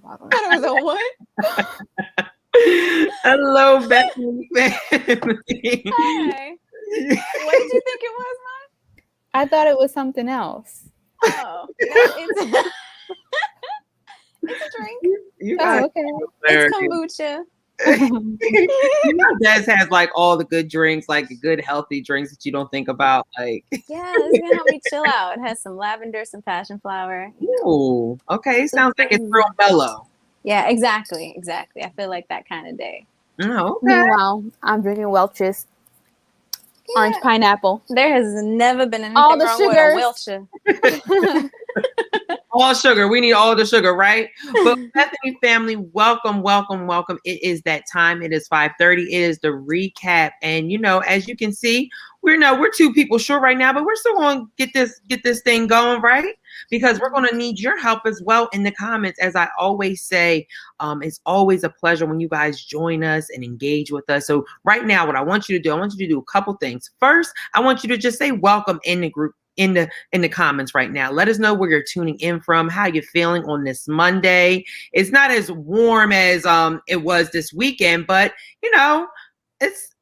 Thought it was a what? Hello, Bethany family. Hi. What did you think it was, Mom? I thought it was something else. Oh, no, it's it's a drink. You guys, Oh, okay. It's kombucha. you know, Des has like all the good drinks, like good healthy drinks that you don't think about. Like, Yeah, this is gonna help me chill out. It has some lavender, some passion flower. ooh, okay, sounds like it's real mellow. Yeah, exactly. I feel like that kind of day. Oh, okay. Meanwhile, I'm drinking Welch's orange pineapple. There has never been anything All the wrong sugars. with a Welch. All sugar. We need all the sugar, right? But Bethany family, welcome, welcome, welcome. It is that time. It is 5:30. It is the recap. And you know, as you can see, we're 2 people short right now, but we're still gonna get this thing going, right? Because we're gonna need your help as well in the comments. As I always say, it's always a pleasure when you guys join us and engage with us. So right now, what I want you to do a couple things. First, I want you to just say welcome in the group. In the comments right now. Let us know where you're tuning in from, how you're feeling on this Monday. It's not as warm as it was this weekend, but you know, it's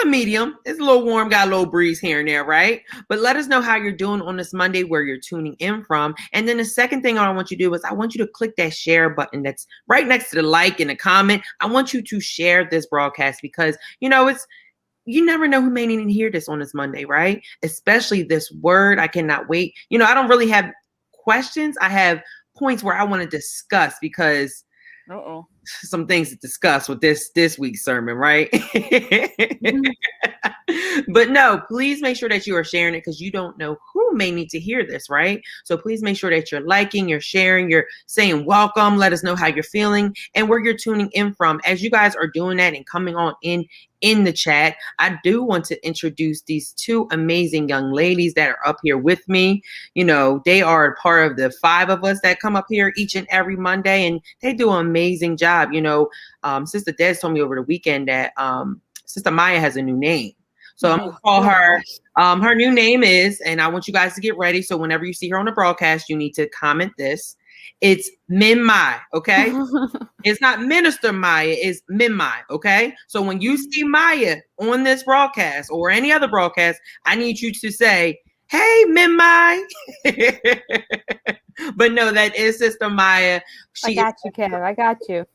a medium. It's a little warm, got a little breeze here and there, right? But let us know how you're doing on this Monday, where you're tuning in from. And then the second thing I want you to do is I want you to click that share button that's right next to the like and the comment. I want you to share this broadcast because you know you never know who may need to hear this on this Monday, right? Especially this word. I cannot wait. You know, I don't really have questions. I have points where I want to discuss because some things to discuss with this week's sermon, right? But no, please make sure that you are sharing it because you don't know who may need to hear this, right? So please make sure that you're liking, you're sharing, you're saying welcome. Let us know how you're feeling and where you're tuning in from. As you guys are doing that and coming on in the chat, I do want to introduce these 2 amazing young ladies that are up here with me. You know, they are part of the 5 of us that come up here each and every Monday, and they do an amazing job. You know, Sister Des told me over the weekend that Sister Maya has a new name. So I'm gonna call her. Her new name is, and I want you guys to get ready. So whenever you see her on the broadcast, you need to comment this. It's Min Mai, okay? It's not Minister Maya, it's Min Mai, okay? So when you see Maya on this broadcast or any other broadcast, I need you to say, "Hey, Min Mai." But no, that is Sister Maya. I got you, Kev. I got you.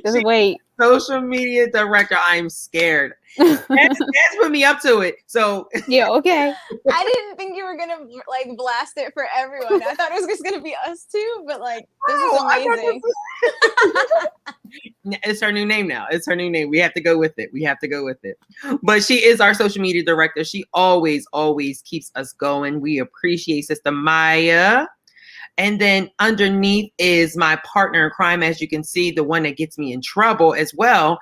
Just wait. Social media director. I'm scared. That's put me up to it. So yeah, okay. I didn't think you were gonna like blast it for everyone. I thought it was just gonna be us 2, but like this is amazing. It's her new name now. It's her new name. We have to go with it. But she is our social media director. She always keeps us going. We appreciate Sister Maya. And then underneath is my partner in crime, as you can see, the one that gets me in trouble as well.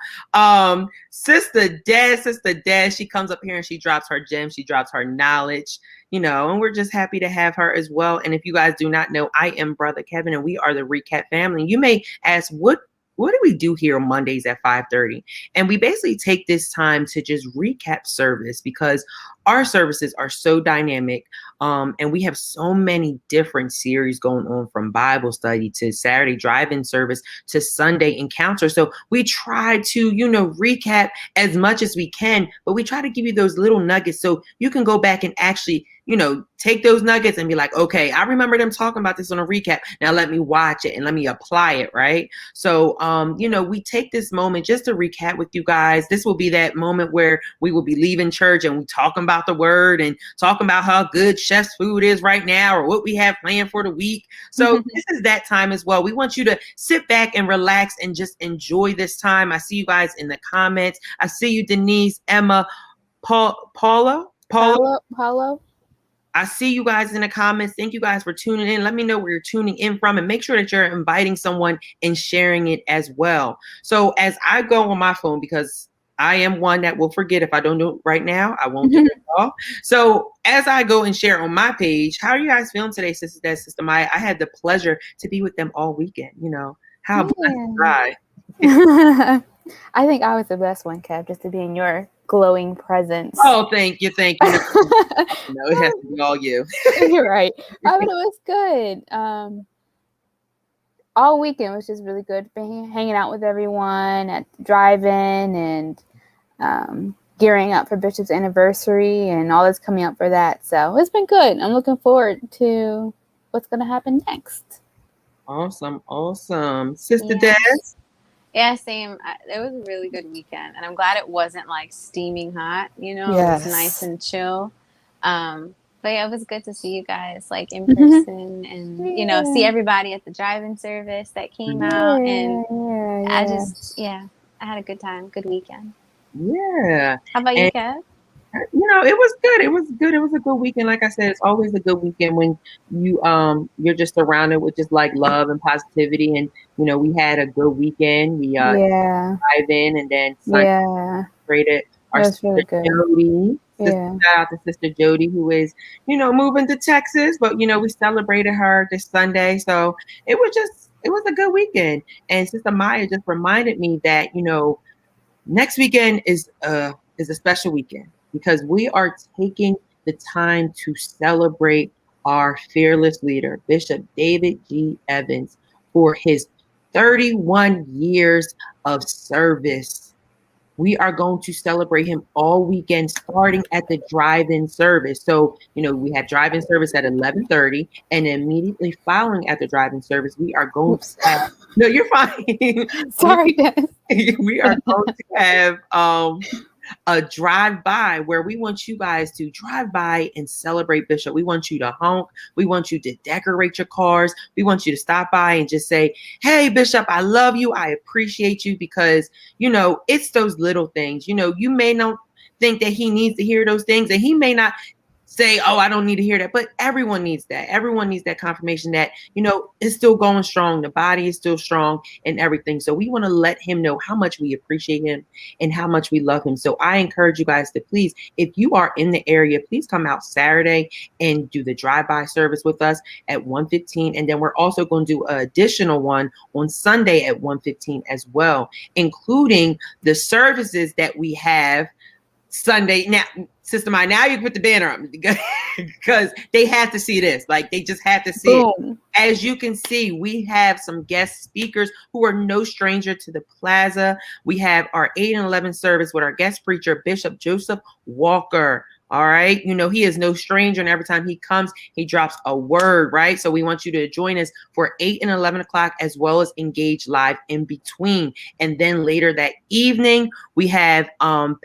Sister Des, she comes up here and she drops her gems, she drops her knowledge, you know, and we're just happy to have her as well. And if you guys do not know, I am Brother Kevin and we are the Recap family. You may ask, what do we do here on Mondays at 5:30? And we basically take this time to just recap service because our services are so dynamic. And we have so many different series going on, from Bible study to Saturday drive-in service to Sunday encounter. So we try to, you know, recap as much as we can, but we try to give you those little nuggets so you can go back and actually, you know, take those nuggets and be like, okay, I remember them talking about this on a recap. Now let me watch it and let me apply it, right? So, you know, we take this moment just to recap with you guys. This will be that moment where we will be leaving church and we talking about the word and talking about how good chef's food is right now or what we have planned for the week. So this is that time as well. We want you to sit back and relax and just enjoy this time. I see you guys in the comments. I see you, Denise, Emma, Paulo. I see you guys in the comments. Thank you guys for tuning in. Let me know where you're tuning in from and make sure that you're inviting someone and sharing it as well. So as I go on my phone, because I am one that will forget if I don't do it right now, I won't do it at all. So as I go and share on my page, how are you guys feeling today, Sister Des, Sister Maya? I had the pleasure to be with them all weekend. You know, how blessed was I? I think I was the best one, Kev, just to be in your glowing presence. Oh, thank you. No, it has to be all you. You're right. But it was good. all weekend was just really good. Been hanging out with everyone at the drive-in and gearing up for Bishop's anniversary and all that's coming up for that. So it's been good. I'm looking forward to what's going to happen next. Awesome. Sister Yeah. Des? Yeah, same. It was a really good weekend, and I'm glad it wasn't like steaming hot. You know, Yes. It was nice and chill. But yeah, it was good to see you guys like in person, and you know, see everybody at the drive-in service that came out, and I had a good time, good weekend. Yeah. How about you, Kev? You know, it was good. It was a good weekend. Like I said, it's always a good weekend when you're just surrounded with just like love and positivity. And you know, we had a good weekend. We dive in, and then Sunday celebrated our sister really good. Jody. Shout out to Sister Jody, who is, you know, moving to Texas, but you know, we celebrated her this Sunday. So it was a good weekend. And Sister Maya just reminded me that, you know, next weekend is a special weekend because we are taking the time to celebrate our fearless leader, Bishop David G. Evans, for his 31 years of service. We are going to celebrate him all weekend, starting at the drive-in service. So, you know, we have drive-in service at 11:30, and immediately following at the drive-in service, we are going to have. No, you're fine. Sorry. We are going to have a drive-by where we want you guys to drive by and celebrate Bishop. We want you to honk. We want you to decorate your cars. We want you to stop by and just say, "Hey, Bishop, I love you. I appreciate you," because, you know, it's those little things. You know, you may not think that he needs to hear those things, and he may not say, "Oh, I don't need to hear that," but everyone needs that. Everyone needs that confirmation that, you know, it's still going strong. The body is still strong and everything. So we want to let him know how much we appreciate him and how much we love him. So I encourage you guys to please, if you are in the area, please come out Saturday and do the drive-by service with us at 1:15. And then we're also going to do an additional one on Sunday at 1:15 as well, including the services that we have Sunday. Now, Sister Maya, now you put the banner up because they have to see this. Like, they just have to see it. As you can see, we have some guest speakers who are no stranger to the plaza. We have our 8 and 11 service with our guest preacher, Bishop Joseph Walker. All right. You know, he is no stranger, and every time he comes, he drops a word, right? So we want you to join us for 8 and 11 o'clock, as well as Engage Live in between. And then later that evening, we have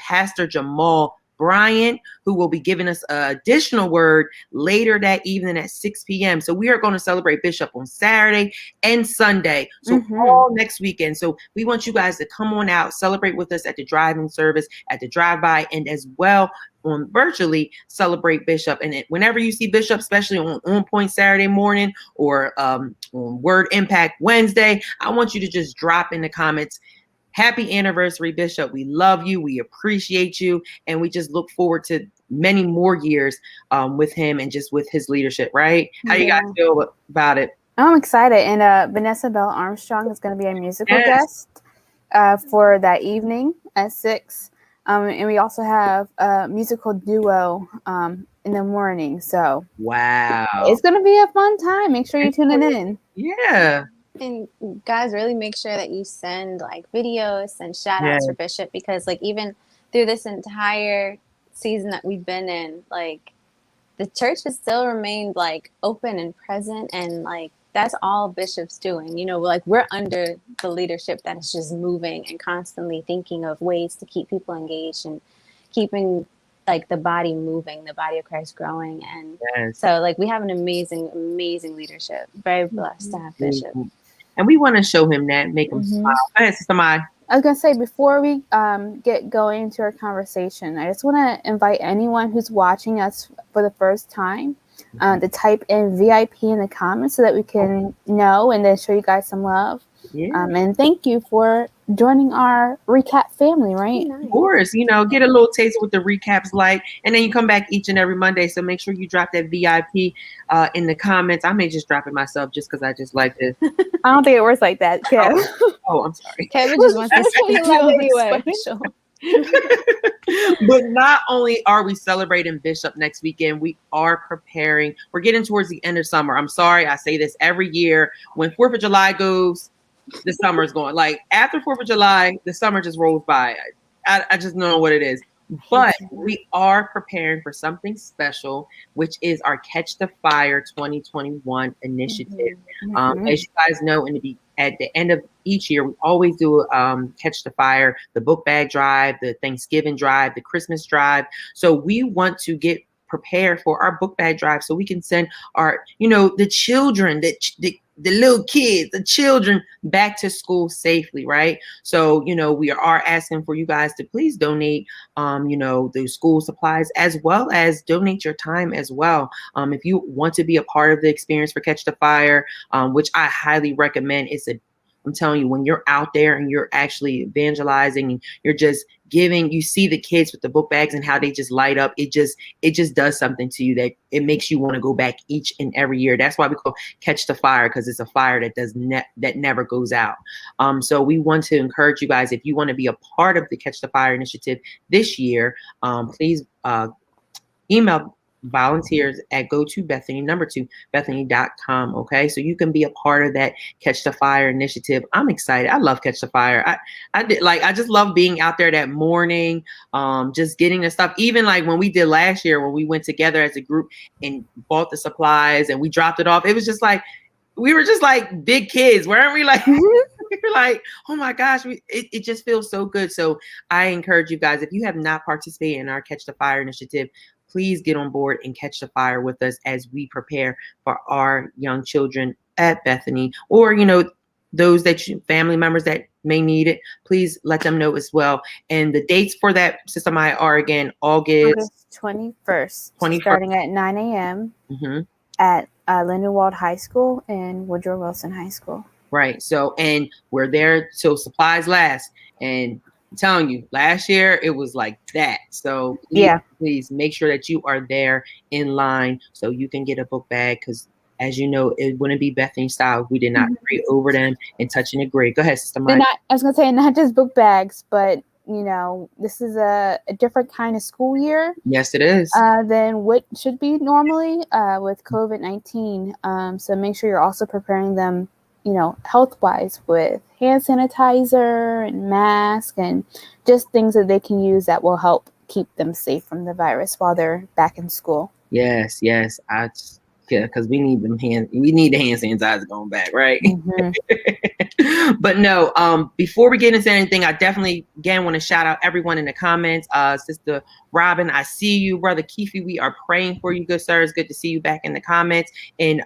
Pastor Jamal Bryant, who will be giving us an additional word later that evening at 6 p.m. So we are going to celebrate Bishop on Saturday and Sunday. So all next weekend. So we want you guys to come on out, celebrate with us at the drive-in service, at the drive-by, and as well on virtually celebrate Bishop. And whenever you see Bishop, especially on Point Saturday morning or on Word Impact Wednesday, I want you to just drop in the comments, "Happy anniversary, Bishop. We love you. We appreciate you. And we just look forward to many more years with him and just with his leadership," right? How you guys feel about it? I'm excited. And Vanessa Bell Armstrong is going to be a musical guest for that evening at 6. And we also have a musical duo in the morning. So wow, it's going to be a fun time. Make sure you're tuning in. Yeah. And guys, really make sure that you send like videos and shout outs for Bishop, because like even through this entire season that we've been in, like the church has still remained like open and present, and like that's all Bishop's doing. You know, like we're under the leadership that is just moving and constantly thinking of ways to keep people engaged and keeping like the body moving, the body of Christ growing. And so like we have an amazing leadership. Very blessed to have Bishop. And we want to show him that, make him smile. Go ahead, Sister Maya. I was going to say, before we get going into our conversation, I just want to invite anyone who's watching us for the first time to type in VIP in the comments so that we can know and then show you guys some love. And thank you for joining our recap family, right? Of course, you know, get a little taste of what the recaps like, and then you come back each and every Monday. So make sure you drop that VIP in the comments. I may just drop it myself just because I just like this. I don't think it works like that, Kev. Oh, I'm sorry. Kevin just wants to say love anyway. special. But not only are we celebrating Bishop next weekend, we are preparing. We're getting towards the end of summer. I'm sorry, I say this every year. When 4th of July goes, the summer's going. Like after 4th of July, the summer just rolls by. I just don't know what it is. But we are preparing for something special, which is our Catch the Fire 2021 initiative. As you guys know, at the end of each year, we always do Catch the Fire, the book bag drive, the Thanksgiving drive, the Christmas drive. So we want to get prepared for our book bag drive so we can send our, the children, the little kids, the children back to school safely, right? So, we are asking for you guys to please donate, those school supplies, as well as donate your time as well. If you want to be a part of the experience for Catch the Fire, which I highly recommend, I'm telling you, when you're out there and you're actually evangelizing and you're just giving, you see the kids with the book bags and how they just light up. It just does something to you that it makes you want to go back each and every year. That's why we call Catch the Fire, because it's a fire that never goes out. So we want to encourage you guys, if you want to be a part of the Catch the Fire initiative this year, please email volunteers at Bethany.com. Okay. So you can be a part of that Catch the Fire initiative. I'm excited. I love Catch the Fire. I just love being out there that morning, just getting the stuff. Even like when we did last year, when we went together as a group and bought the supplies and we dropped it off, it was just like, we were just like big kids, weren't we? Like, we were like, oh my gosh, it just feels so good. So I encourage you guys, if you have not participated in our Catch the Fire initiative, please get on board and catch the fire with us as we prepare for our young children at Bethany, or, those family members that may need it. Please let them know as well. And the dates for that, Sister Maya, are again August 21st, starting at 9 a.m. At Lindenwold High School and Woodrow Wilson High School. Right. So, and we're there till supplies last. And I'm telling you, last year it was like that. So please make sure that you are there in line so you can get a book bag, because as you know, it wouldn't be Bethany style if we did not pray over them and touch and agree. Go ahead, Sister Mike. I was going to say, not just book bags, but this is a different kind of school year. Yes, it is. Than what should be normally with COVID-19. So make sure you're also preparing them, health-wise, with hand sanitizer and mask and just things that they can use that will help keep them safe from the virus while they're back in school. Yes. Because we need the hand sanitizer going back, right? But no, before we get into anything, I definitely again want to shout out everyone in the comments. Sister Robin, I see you. Brother Keefe, we are praying for you, good sir. It's good to see you back in the comments. And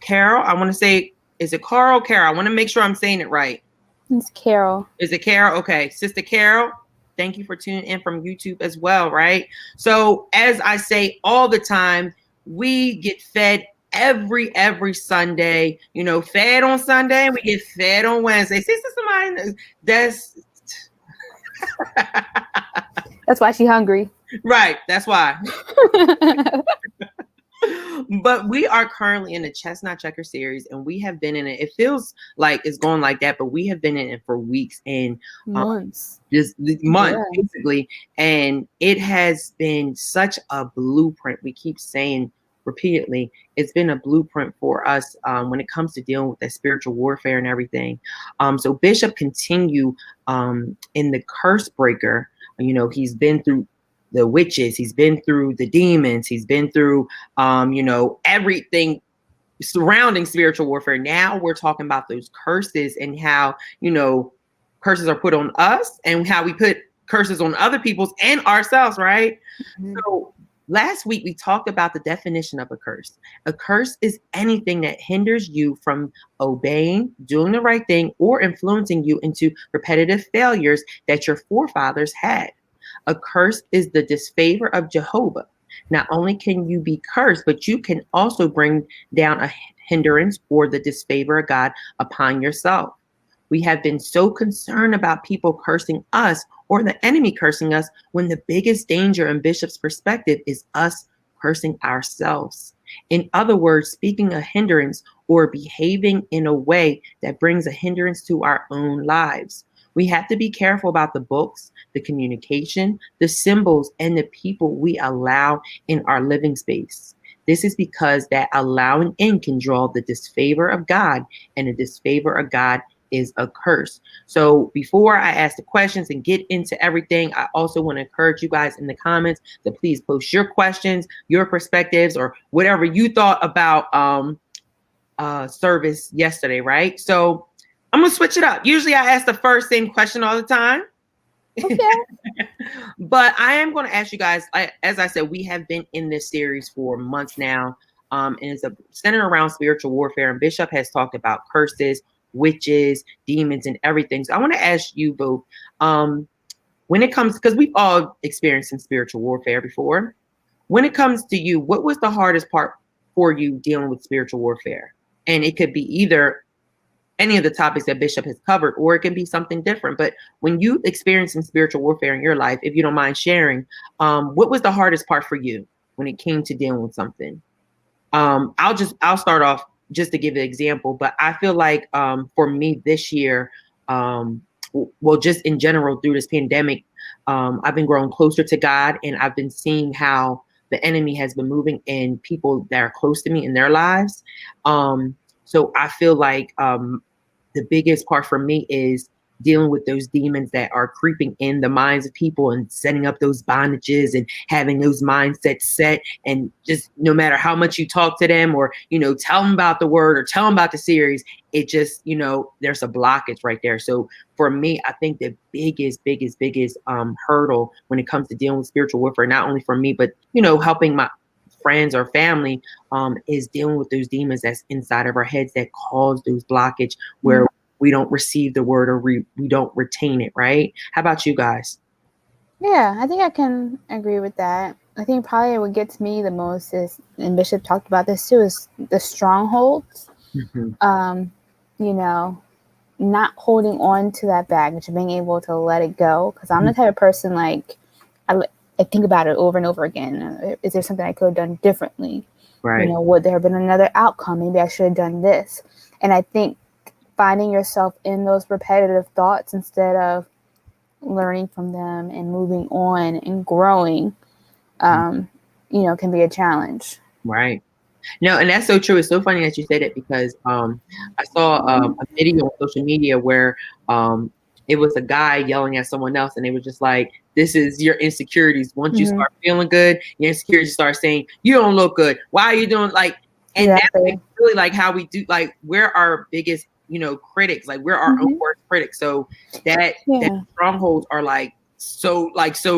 Carol, I want to say, is it Carol? Carol, I want to make sure I'm saying it right. It's Carol. Is it Carol? Okay, Sister Carol, thank you for tuning in from YouTube as well, right? So as I say all the time, we get fed every Sunday, fed on Sunday, and we get fed on Wednesday. See, Sister Maya, that's why she's hungry. Right, that's why. But we are currently in the Chestnut Checker series, and we have been in it. It feels like it's going like that, but we have been in it for weeks and months. Basically. And it has been such a blueprint. We keep saying repeatedly, it's been a blueprint for us when it comes to dealing with that spiritual warfare and everything. So Bishop continue in the Curse Breaker. He's been through the witches, he's been through the demons, he's been through everything surrounding spiritual warfare. Now we're talking about those curses and how curses are put on us and how we put curses on other people's and ourselves, right? So last week we talked about the definition of a curse. A curse is anything that hinders you from obeying, doing the right thing, or influencing you into repetitive failures that your forefathers had. A curse is the disfavor of Jehovah. Not only can you be cursed, but you can also bring down a hindrance or the disfavor of God upon yourself. We have been so concerned about people cursing us or the enemy cursing us when the biggest danger in Bishop's perspective is us cursing ourselves. In other words, speaking a hindrance or behaving in a way that brings a hindrance to our own lives. We have to be careful about the books, the communication, the symbols, and the people we allow in our living space. This is because that allowing in can draw the disfavor of God, and the disfavor of God is a curse. So before I ask the questions and get into everything, I also want to encourage you guys in the comments to please post your questions, your perspectives, or whatever you thought about service yesterday, right? So I'm gonna switch it up. Usually I ask the first same question all the time. Okay. But I am going to ask you guys, as I said, we have been in this series for months now, and it's centered around spiritual warfare. And Bishop has talked about curses, witches, demons, and everything. So I want to ask you both, when it comes, because we've all experienced some spiritual warfare before. When it comes to you, what was the hardest part for you dealing with spiritual warfare? And it could be either any of the topics that Bishop has covered, or it can be something different. But when you experience some spiritual warfare in your life, if you don't mind sharing, what was the hardest part for you when it came to dealing with something? I'll start off just to give an example, but I feel like for me this year, well, just in general through this pandemic, I've been growing closer to God, and I've been seeing how the enemy has been moving in people that are close to me in their lives. So I feel like the biggest part for me is dealing with those demons that are creeping in the minds of people and setting up those bondages and having those mindsets set. And just no matter how much you talk to them or, tell them about the word or tell them about the series, it just, there's a blockage right there. So for me, I think the biggest hurdle when it comes to dealing with spiritual warfare, not only for me, but, helping my friends or family, is dealing with those demons that's inside of our heads that cause those blockage where we don't receive the word or we don't retain it, right? How about you guys? Yeah, I think I can agree with that. I think probably what gets me the most is, and Bishop talked about this too, is the strongholds. Not holding on to that baggage, being able to let it go. Because I'm the type of person, like, I think about it over and over again. Is there something I could have done differently? Right. Would there have been another outcome? Maybe I should have done this. And I think finding yourself in those repetitive thoughts instead of learning from them and moving on and growing, can be a challenge. Right. No, and that's so true. It's so funny that you say that because I saw a video on social media where it was a guy yelling at someone else, and they were just like, this is your insecurities. Once you start feeling good, your insecurities start saying, you don't look good. Why are you doing and that's really like how we do, like we're our biggest, critics, like we're our own worst critics. So that strongholds are so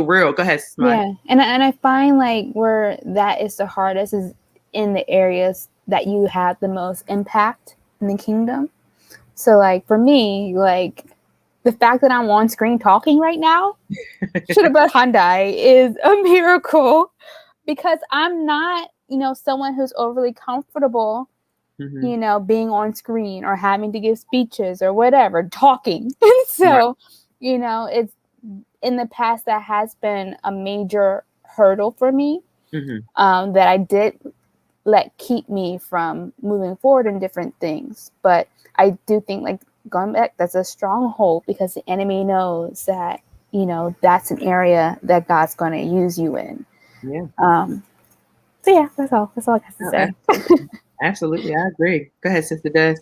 real. Go ahead, Smile. Yeah. And I find like where that is the hardest is in the areas that you have the most impact in the kingdom. So like for me, like the fact that I'm on screen talking right now, should have been Hyundai, is a miracle because I'm not, someone who's overly comfortable, being on screen or having to give speeches or whatever, talking. And so, it's in the past that has been a major hurdle for me that I did let keep me from moving forward in different things. But I do think like going back, that's a stronghold because the enemy knows that, that's an area that God's going to use you in. Yeah. So yeah, that's all I have to say. Absolutely. I agree. Go ahead, Sister Des.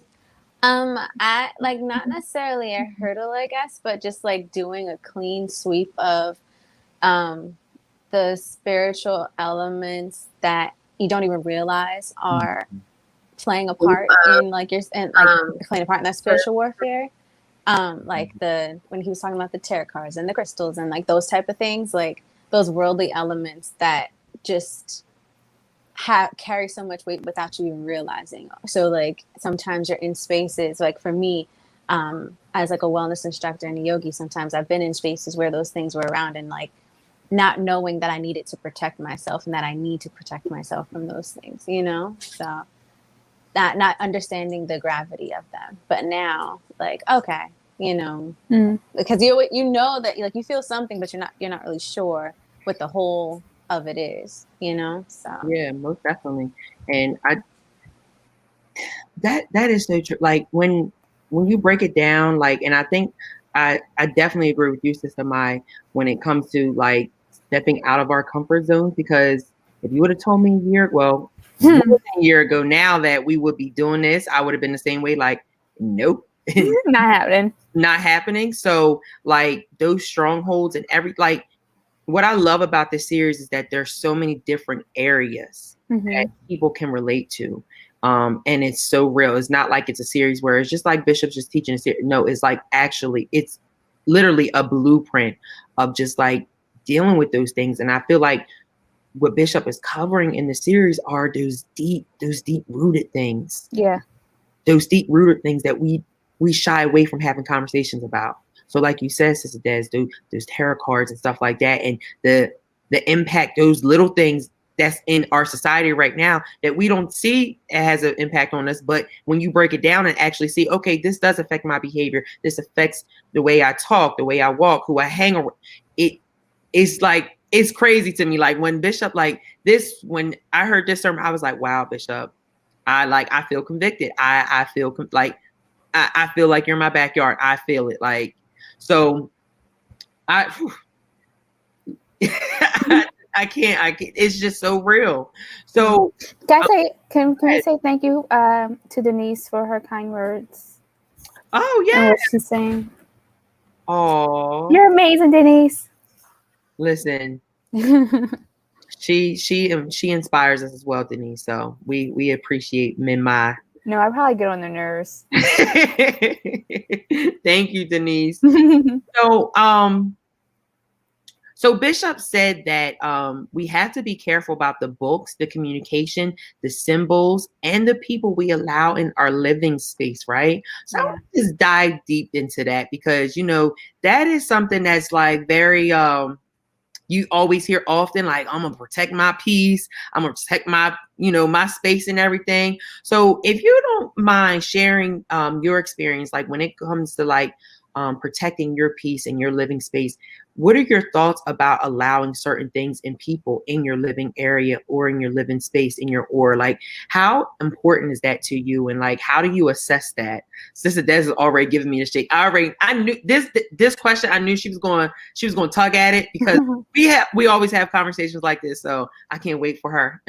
I like not necessarily a hurdle, I guess, but just like doing a clean sweep of the spiritual elements that you don't even realize are playing a part in playing a part in that spiritual warfare. Like when he was talking about the tarot cards and the crystals and like those type of things, like those worldly elements that just carry so much weight without you even realizing. So like sometimes you're in spaces, like for me, as like a wellness instructor and a yogi, sometimes I've been in spaces where those things were around and like not knowing that I needed to protect myself and that I need to protect myself from those things, so not understanding the gravity of them. But now like, okay, because you know that like you feel something, but you're not really sure what the whole of it is, so yeah, most definitely. And that is so true. Like when you break it down, like, and I think I definitely agree with you, Sister Mai, when it comes to like stepping out of our comfort zones. Because if you would have told me more than a year ago now that we would be doing this, I would have been the same way. Like, nope, Not happening. not happening. So like those strongholds and what I love about this series is that there's so many different areas that people can relate to. And it's so real. It's not like it's a series where it's just like Bishop's just teaching a series. No, it's like actually, it's literally a blueprint of just like dealing with those things. And I feel like what Bishop is covering in the series are those deep rooted things. Yeah. Those deep rooted things that we shy away from having conversations about. So like you said, Sister Des, those tarot cards and stuff like that, and the impact, those little things that's in our society right now that we don't see it has an impact on us. But when you break it down and actually see, okay, this does affect my behavior. This affects the way I talk, the way I walk, who I hang around. It's like, it's crazy to me. Like when Bishop, like this, when I heard this term, I was like, wow, Bishop, I feel convicted. I feel like, I feel like you're in my backyard. I feel it. Like, so I can't, it's just so real. So can we say thank you to Denise for her kind words? Oh yeah. And what she's saying. Oh, you're amazing, Denise. Listen, she inspires us as well, Denise. So we appreciate Minmai. No, I probably get on their nerves. Thank you, Denise. So Bishop said that we have to be careful about the books, the communication, the symbols, and the people we allow in our living space, right? So I want to just dive deep into that because, that is something that's like very, you always hear often, like, I'm going to protect my peace. I'm going to protect my, my space and everything. So if you don't mind sharing your experience, like when it comes to like protecting your peace and your living space, what are your thoughts about allowing certain things and people in your living area or in your living space like how important is that to you? And like, how do you assess that? Sister Des is already giving me a shake. I knew this question. I knew she was going to tug at it because we always have conversations like this. So I can't wait for her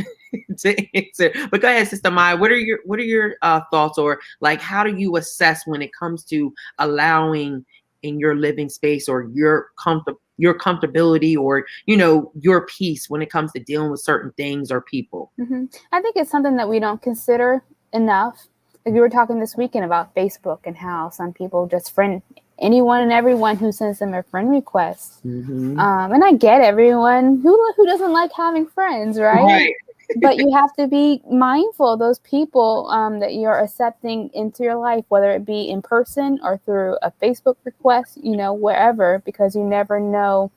to answer. But go ahead, Sister Mai. What are your thoughts, or like, how do you assess when it comes to allowing in your living space or your comfortability or your peace when it comes to dealing with certain things or people? I think it's something that we don't consider enough. Like we were talking this weekend about Facebook and how some people just friend anyone and everyone who sends them a friend request. And I get everyone who doesn't like having friends, right? But you have to be mindful of those people that you're accepting into your life, whether it be in person or through a Facebook request, wherever, because you never know.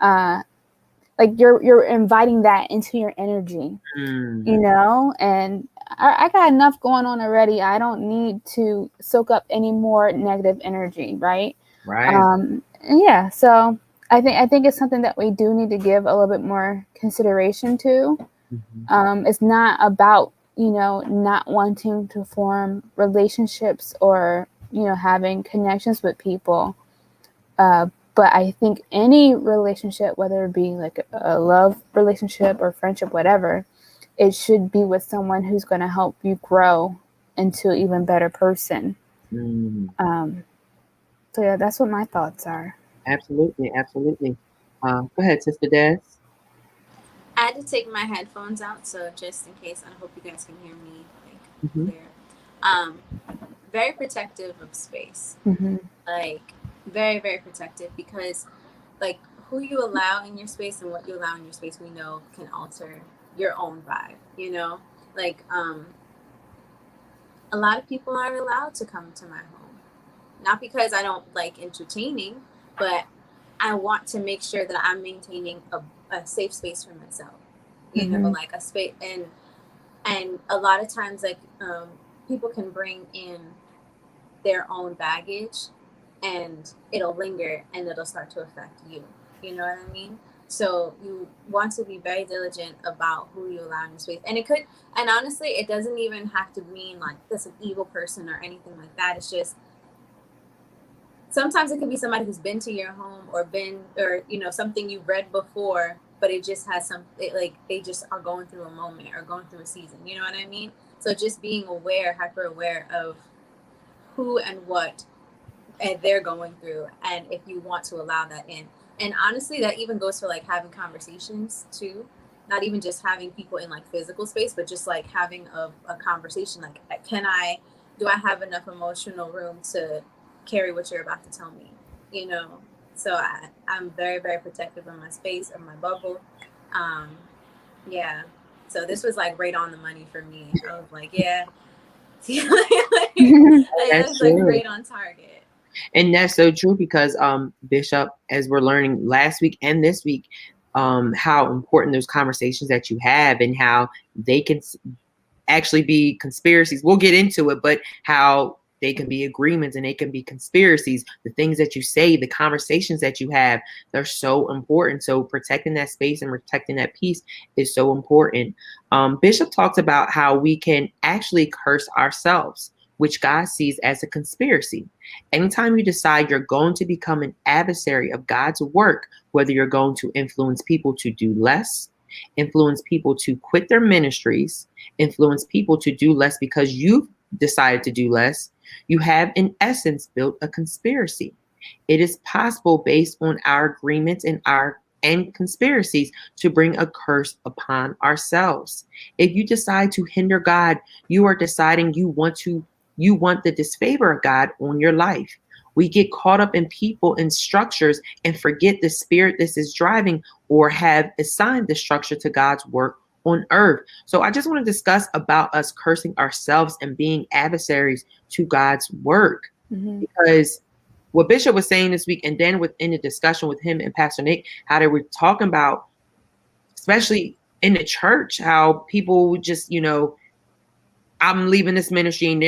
Like you're inviting that into your energy, and I got enough going on already. I don't need to soak up any more negative energy, right? Yeah. So I think it's something that we do need to give a little bit more consideration to. It's not about, not wanting to form relationships or, having connections with people. But I think any relationship, whether it be like a love relationship or friendship, whatever, it should be with someone who's going to help you grow into an even better person. So yeah, that's what my thoughts are. Absolutely. Go ahead, Sister Des. I had to take my headphones out, so just in case, I hope you guys can hear me clear. Very protective of space. Like very, very protective, because like who you allow in your space and what you allow in your space, we know can alter your own vibe. Like a lot of people aren't allowed to come to my home, not because I don't like entertaining, but I want to make sure that I'm maintaining a safe space for myself, like a space. And a lot of times, like people can bring in their own baggage and it'll linger and it'll start to affect you. You know what I mean? So you want to be very diligent about who you allow in your space. And honestly, it doesn't even have to mean like this an evil person or anything like that. It's just sometimes it could be somebody who's been to your home or you know, something you've read before, but it just has like they just are going through a moment or going through a season. You know what I mean? So just being aware, hyper aware of who and what they're going through, and if you want to allow that in. And honestly, that even goes for like having conversations too. Not even just having people in like physical space, but just like having a conversation. Like, do I have enough emotional room to carry what you're about to tell me? You know, so I'm very, very protective of my space, of my bubble. Yeah. So this was like right on the money for me. I was like, yeah, That's that's like true. right on target. And that's so true because Bishop, as we're learning last week and this week, how important those conversations that you have and how they can actually be conspiracies. We'll get into it, but how they can be agreements and they can be conspiracies. The things that you say, the conversations that you have, they're so important. So protecting that space and protecting that peace is so important. Bishop talks about how we can actually curse ourselves, which God sees as a conspiracy. Anytime you decide you're going to become an adversary of God's work, whether you're going to influence people to do less, influence people to quit their ministries, influence people to do less because you've decided to do less, you have in essence built a conspiracy. It is possible based on our agreements and conspiracies to bring a curse upon ourselves. If you decide to hinder God, you are deciding you want the disfavor of God on your life. We get caught up in people and structures and forget the spirit this is driving or have assigned the structure to God's work on earth. So I just want to discuss about us cursing ourselves and being adversaries to God's work. Because what Bishop was saying this week, and then within the discussion with him and Pastor Nick, how they were talking about, especially in the church, how people just, I'm leaving this ministry and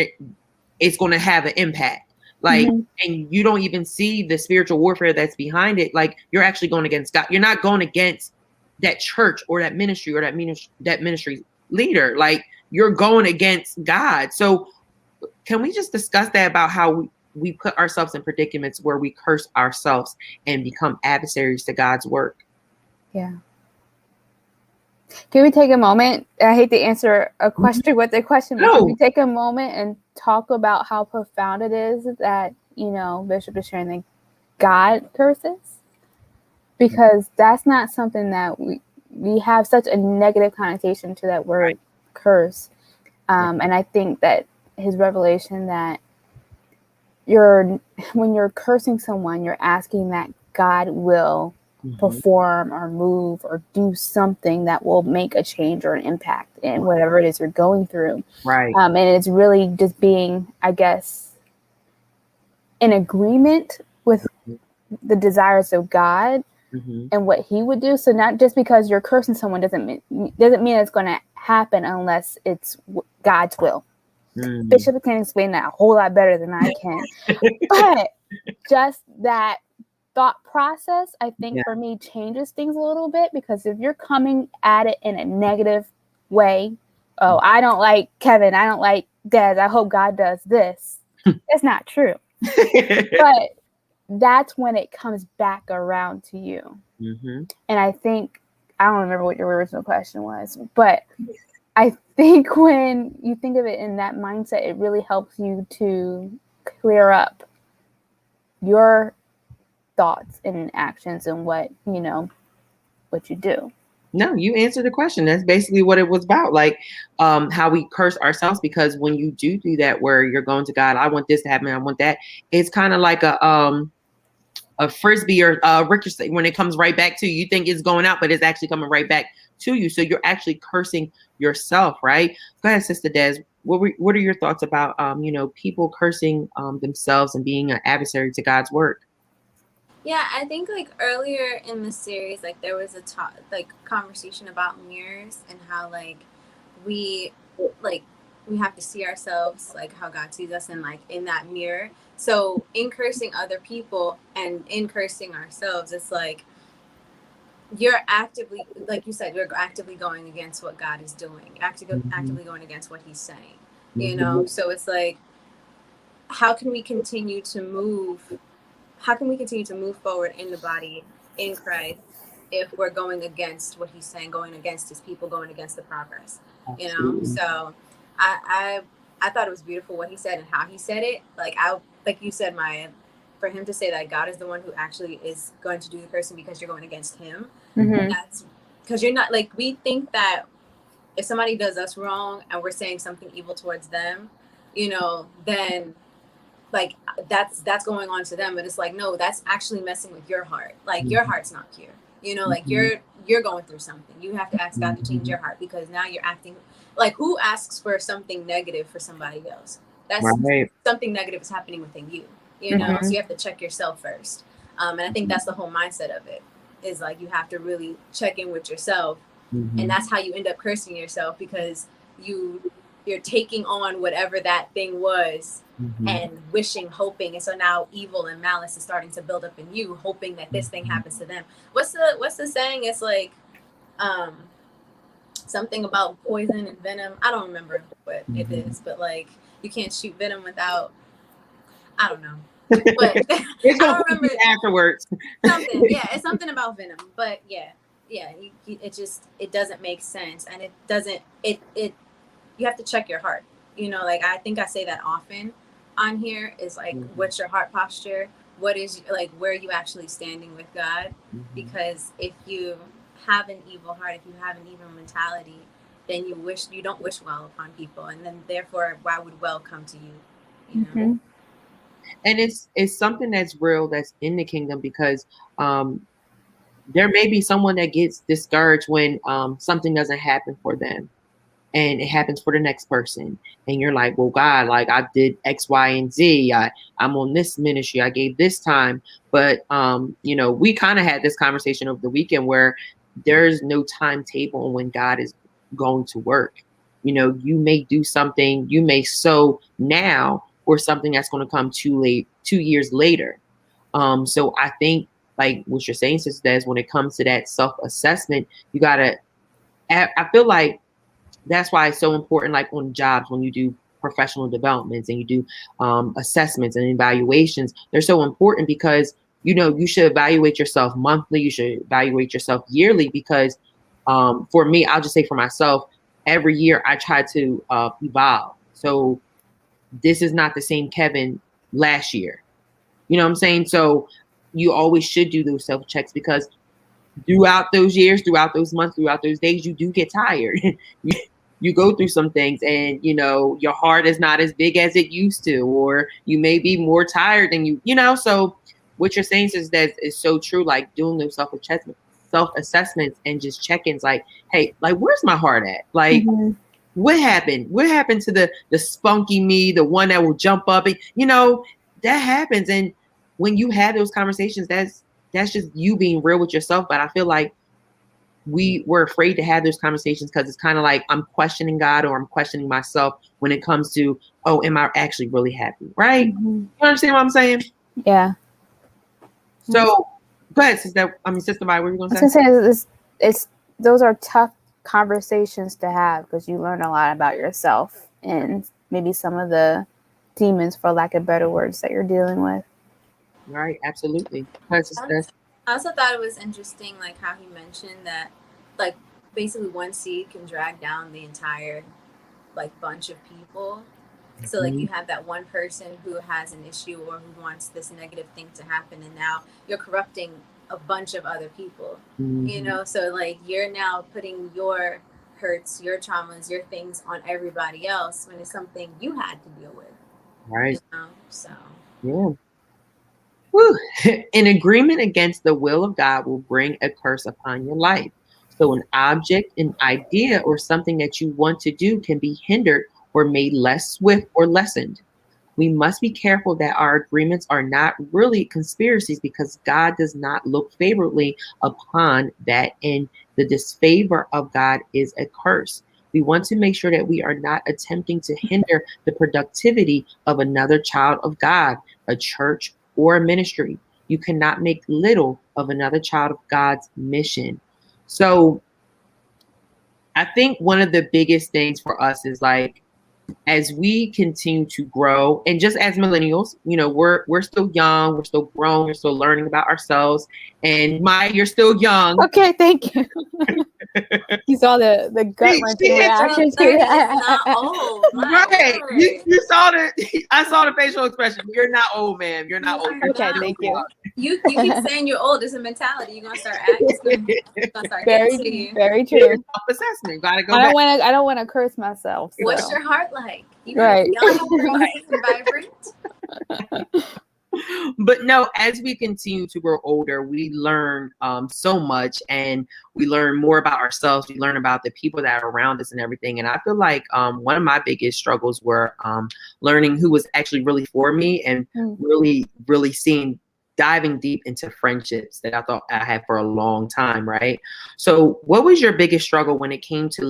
it's going to have an impact. Like, and you don't even see the spiritual warfare that's behind it. Like, you're actually going against God. You're not going against that church or that ministry or that ministry leader. Like, you're going against God. So can we just discuss that about how we put ourselves in predicaments where we curse ourselves and become adversaries to God's work? Yeah. Can we take a moment? I hate to answer a question with a question, but can we take a moment and talk about how profound it is that, Bishop is sharing that God curses? Because that's not something that we have such a negative connotation to that word curse. And I think that his revelation that when you're cursing someone, you're asking that God will perform or move or do something that will make a change or an impact in whatever it is you're going through. Right. And it's really just being, I guess, in agreement with the desires of God and what he would do. So not just because you're cursing someone doesn't mean it's going to happen unless it's God's will. Bishop can explain that a whole lot better than I can. But just that thought process, I think for me changes things a little bit, because if you're coming at it in a negative way, I don't like Kevin, I don't like Des, I hope God does this. It's not true. But that's when it comes back around to you. And I think, I don't remember what your original question was, but I think when you think of it in that mindset, it really helps you to clear up your thoughts and actions and what you do. No, you answered the question. That's basically what it was about. Like, how we curse ourselves, because when you do that, where you're going to God, I want this to happen, I want that. It's kind of like a frisbee or ricochet. When it comes right back to you, you think it's going out, but it's actually coming right back to you. So you're actually cursing yourself, right? Go ahead, Sister Des. What are your thoughts about people cursing themselves and being an adversary to God's work? Yeah, I think like earlier in the series, like there was a conversation about mirrors and how like we have to see ourselves like how God sees us, and like in that mirror. So in cursing other people and in cursing ourselves, it's like you're actively, like you said, you're actively going against what God is doing, actively going against what he's saying, So it's like, how can we continue to move how can we continue to move forward in the body in Christ if we're going against what he's saying, going against his people, going against the progress, you know? So I thought it was beautiful what he said and how he said it. Like you said, Maya, for him to say that God is the one who actually is going to do the cursing because you're going against him. That's because you're not, like, we think that if somebody does us wrong and we're saying something evil towards them, you know, then like that's going on to them. But it's like, no, that's actually messing with your heart. Like your heart's not pure, you know, like you're going through something. You have to ask God to change your heart, because now you're acting like, who asks for something negative for somebody else? That's something negative is happening within you, you know. So you have to check yourself first. And I think that's the whole mindset of it, is like you have to really check in with yourself. And that's how you end up cursing yourself, because you're taking on whatever that thing was and wishing, hoping, and so now evil and malice is starting to build up in you, hoping that this thing happens to them. What's the saying? It's like something about poison and venom. I don't remember what it is, but like you can't shoot venom without, I don't know. But it's gonna remember afterwards. Something, yeah, it's something about venom. But yeah, it doesn't make sense, and it doesn't. You have to check your heart. You know, like I think I say that often on here, is like, what's your heart posture? What is, like, where are you actually standing with God? Because if you have an evil heart, if you have an evil mentality, then you don't wish well upon people, and then therefore why would well come to you? You know. And it's something that's real, that's in the kingdom, because there may be someone that gets discouraged when something doesn't happen for them, and it happens for the next person, and you're like, well, God, like I did X, Y, and Z. I'm on this ministry. I gave this time, but you know, we kind of had this conversation over the weekend where there's no timetable on when God is going to work. You know, you may do something, you may sow now, or something that's going to come 2 years later. So I think, like what you're saying, Sister Des, when it comes to that self-assessment, you gotta, I feel like that's why it's so important, like on jobs, when you do professional developments and you do assessments and evaluations, they're so important, because, you know, you should evaluate yourself monthly, you should evaluate yourself yearly, because for me, I'll just say for myself, every year I try to evolve. So this is not the same Kevin last year. You know what I'm saying? So you always should do those self-checks, because throughout those years, throughout those months, throughout those days, you do get tired. You go through some things, and, you know, your heart is not as big as it used to, or you may be more tired than you know. So what you're saying is that is so true, like doing those self-assessments and just check-ins, like, hey, like, where's my heart at? Like, what happened? What happened to the spunky me, the one that will jump up? And, you know, that happens. And when you have those conversations, that's just you being real with yourself. But I feel like we're afraid to have those conversations, because it's kind of like I'm questioning God, or I'm questioning myself when it comes to, oh, am I actually really happy? Right? You understand what I'm saying? Yeah. So go ahead, Sister Maya, what were you going to say? I was going to say, it's those are tough conversations to have, because you learn a lot about yourself and maybe some of the demons, for lack of better words, that you're dealing with. Right, absolutely. I also thought it was interesting, like how he mentioned that, like, basically one seed can drag down the entire, like, bunch of people. So like you have that one person who has an issue or who wants this negative thing to happen, and now you're corrupting a bunch of other people. You know, so like you're now putting your hurts, your traumas, your things on everybody else, when it's something you had to deal with. Right. You know? So yeah. Whew. An agreement against the will of God will bring a curse upon your life. So an object, an idea, or something that you want to do can be hindered or made less swift or lessened. We must be careful that our agreements are not really conspiracies, because God does not look favorably upon that, and the disfavor of God is a curse. We want to make sure that we are not attempting to hinder the productivity of another child of God, a church, or a ministry. You cannot make little of another child of God's mission. So I think one of the biggest things for us is, like, as we continue to grow, and just as millennials, you know, we're still young, we're still growing, we're still learning about ourselves. And Maya, you're still young. Okay, thank you. You saw the gut She wrenching hit reaction to 30 is that. not old. My Right. word. You saw I saw the facial expression. You're not old, ma'am. You're not You old. are You're Okay, not thank still you. You keep saying you're old. It's a mentality. You're gonna start acting. It's gonna start getting to Very, you. very young. true. Self-assessment. Gotta go I back. don't want to curse myself. What's So. your heart like? You Right. young, crazy, and vibrant. But no, as we continue to grow older, we learn so much, and we learn more about ourselves. We learn about the people that are around us and everything. And I feel like one of my biggest struggles were learning who was actually really for me, and really, really diving deep into friendships that I thought I had for a long time. Right. So what was your biggest struggle when it came to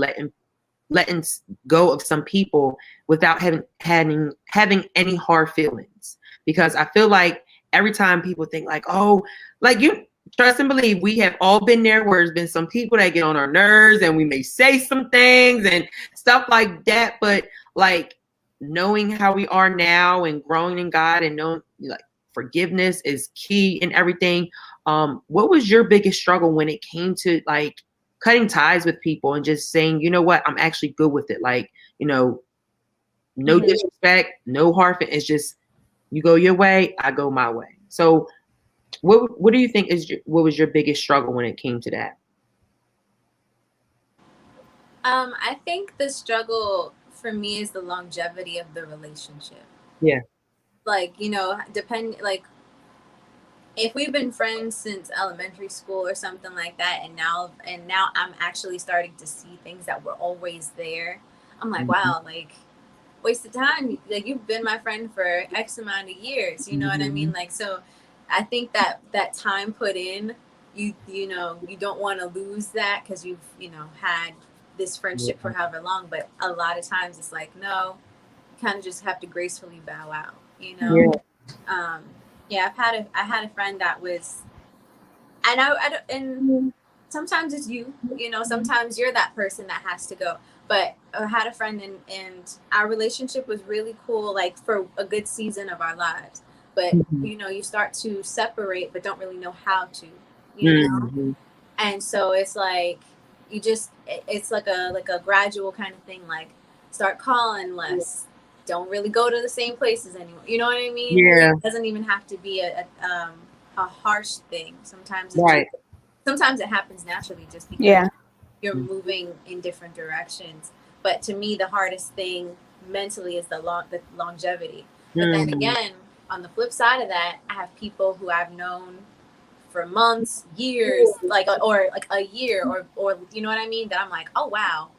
letting go of some people without having any hard feelings? Because I feel like every time people think like, oh, like, you trust and believe, we have all been there where there's been some people that get on our nerves, and we may say some things and stuff like that. But like, knowing how we are now and growing in God, and knowing like forgiveness is key in everything. What was your biggest struggle when it came to like cutting ties with people and just saying, you know what, I'm actually good with it? Like, you know, no disrespect, no hard feelings. It's just, you go your way, I go my way. So what do you think what was your biggest struggle when it came to that? I think the struggle for me is the longevity of the relationship. Yeah. Like, you know, like if we've been friends since elementary school or something like that, and now I'm actually starting to see things that were always there. I'm like, wow, like, waste of time. Like, you've been my friend for X amount of years. You know what I mean? Like, so I think that time put in, you know, you don't want to lose that because you've, you know, had this friendship for however long. But a lot of times it's like, no, you kind of just have to gracefully bow out, you know? Yeah, I had a friend that was, and and sometimes it's you know, sometimes you're that person that has to go. But I had a friend, and our relationship was really cool, like for a good season of our lives. But you know, you start to separate, but don't really know how to, you know. And so it's like it's like a gradual kind of thing. Like, start calling less. Don't really go to the same places anymore. You know what I mean? Yeah. It doesn't even have to be a harsh thing. Sometimes sometimes it happens naturally just because you're moving in different directions. But to me, the hardest thing mentally is the longevity. But then again, on the flip side of that, I have people who I've known for months, years, like, or like a year, or you know what I mean? That I'm like, oh wow,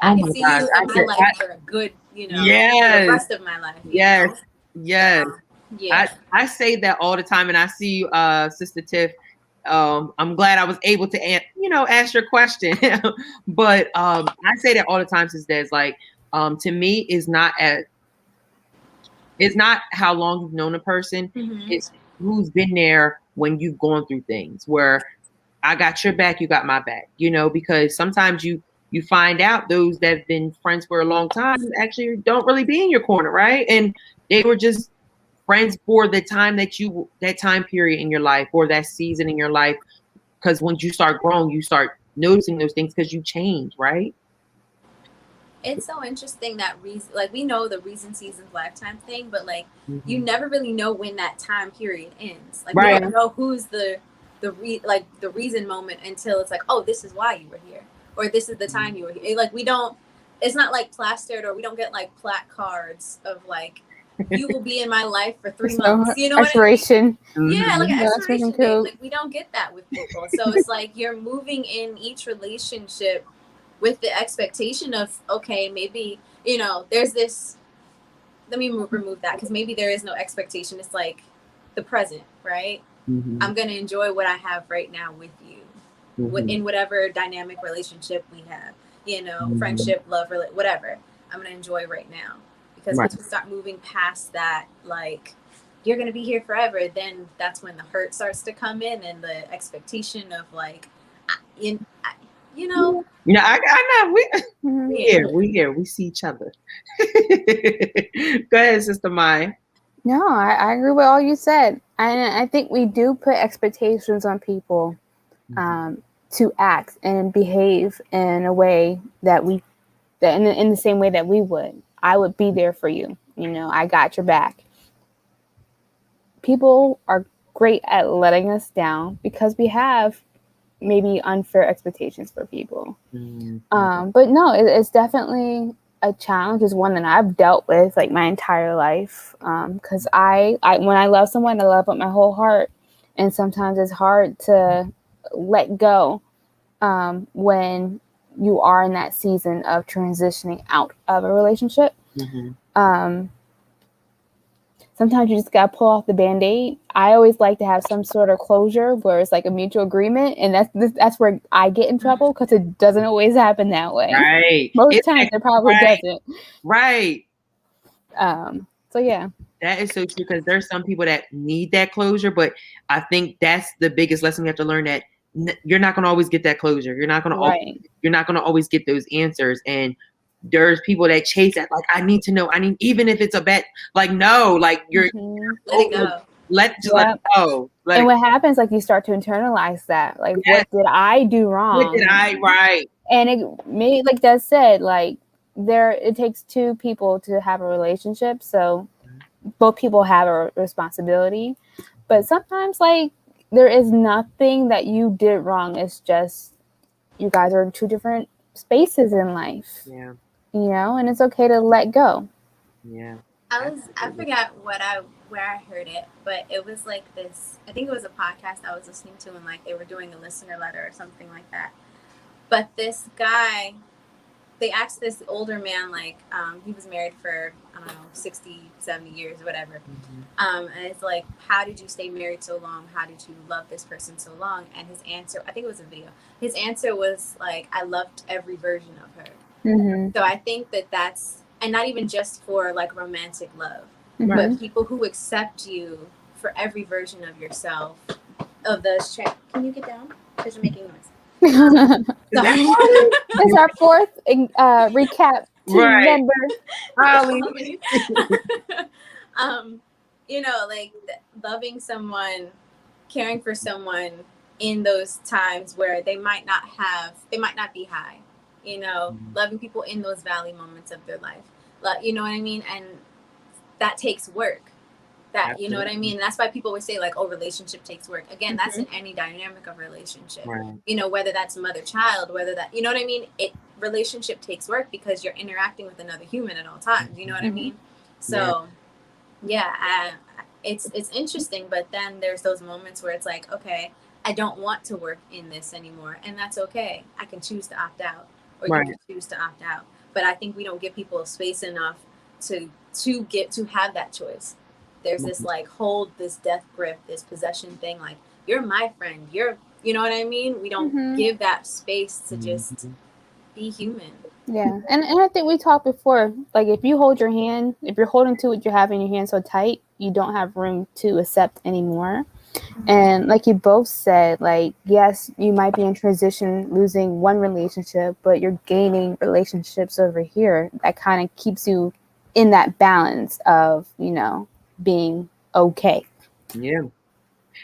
I can see you in my life for a good, you know, for the rest of my life. You know? Yes. Yeah. I say that all the time, and I see you, Sister Tiff. I'm glad I was able to ask your question. But I say that all the time, Sister Des, like, to me, it's not how long you've known a person. It's who's been there when you've gone through things, where I got your back, you got my back, you know, because sometimes you find out those that have been friends for a long time actually don't really be in your corner, right? And they were just friends for the time that time period in your life, or that season in your life. Because once you start growing, you start noticing those things because you change, right? It's so interesting that like, we know the reason, seasons, lifetime thing, but like, you never really know when that time period ends. Like, we don't know who's the reason moment until it's like, oh, this is why you were here, or this is the time you were here. Like, we don't. It's not like plastered, or we don't get like plaque cards of like, you will be in my life for 3 months. You know expiration. what I mean? Yeah, like an expiration date. Like, we don't get that with people. So it's like, you're moving in each relationship with the expectation of, okay, maybe, you know, there's this, let me remove that, because maybe there is no expectation. It's like the present, right? I'm going to enjoy what I have right now with you, in whatever dynamic relationship we have, you know, friendship, love, whatever. I'm going to enjoy right now. Because once we start moving past that, like, you're going to be here forever, then that's when the hurt starts to come in, and the expectation of like, you know. Yeah, I know. Mhm. We here. We see each other. Go ahead, Sister Maya. No, I agree with all you said. I think we do put expectations on people to act and behave in a way that in the same way that we would. I would be there for you. I got your back. People are great at letting us down because we have maybe unfair expectations for people. But no, it's definitely a challenge. Is one that I've dealt with like my entire life. Because I when I love someone, I love with my whole heart, and sometimes it's hard to let go when you are in that season of transitioning out of a relationship. Sometimes you just gotta pull off the Band-Aid. I always like to have some sort of closure where it's like a mutual agreement, and that's where I get in trouble because it doesn't always happen that way. Right. Most times it probably doesn't. Right. So yeah. That is so true because there's some people that need that closure, but I think that's the biggest lesson we have to learn, that you're not going to always get that closure. You're not going to always get those answers, and there's people that chase that, like, I need to know. Even if it's a bet, like, no, like you're let it go. Let it go. And what happens, like, you start to internalize that, like, what did I do wrong? What did I right? And it may, like Des said, like, it takes two people to have a relationship, so both people have a responsibility. But sometimes, like, there is nothing that you did wrong. It's just you guys are in two different spaces in life. Yeah. And it's okay to let go. Yeah. I forgot where I heard it, but it was like this, I think it was a podcast I was listening to, and like they were doing a listener letter or something like that. But this guy, they asked this older man, like, he was married for, I don't know, 60, 70 years, whatever. And it's like, how did you stay married so long? How did you love this person so long? And his answer, I think it was a video, his answer was like, I loved every version of her. So I think that's, and not even just for like romantic love, but people who accept you for every version of yourself, of the can you get down? Because you're making noise. Sorry. It's our fourth recap team member. Like loving someone, caring for someone in those times where they might not be high, loving people in those valley moments of their life. You know what I mean? And that takes work. Absolutely. You know what I mean? That's why people would say, like, oh, relationship takes work. Again, that's in any dynamic of relationship. Whether that's mother-child, whether that, you know what I mean? Relationship takes work because you're interacting with another human at all times. You know what I mean? So, it's interesting. But then there's those moments where it's like, okay, I don't want to work in this anymore. And that's okay. I can choose to opt out, or you can choose to opt out. But I think we don't give people space enough to have that choice. There's this like hold this death grip, this possession thing, like you're my friend, you know what I mean? We don't give that space to just be human. Yeah. And I think we talked before, like if you're holding to what you have in your hand so tight, you don't have room to accept anymore. And like you both said, like, yes, you might be in transition, losing one relationship, but you're gaining relationships over here that kind of keeps you in that balance of, being okay. Yeah.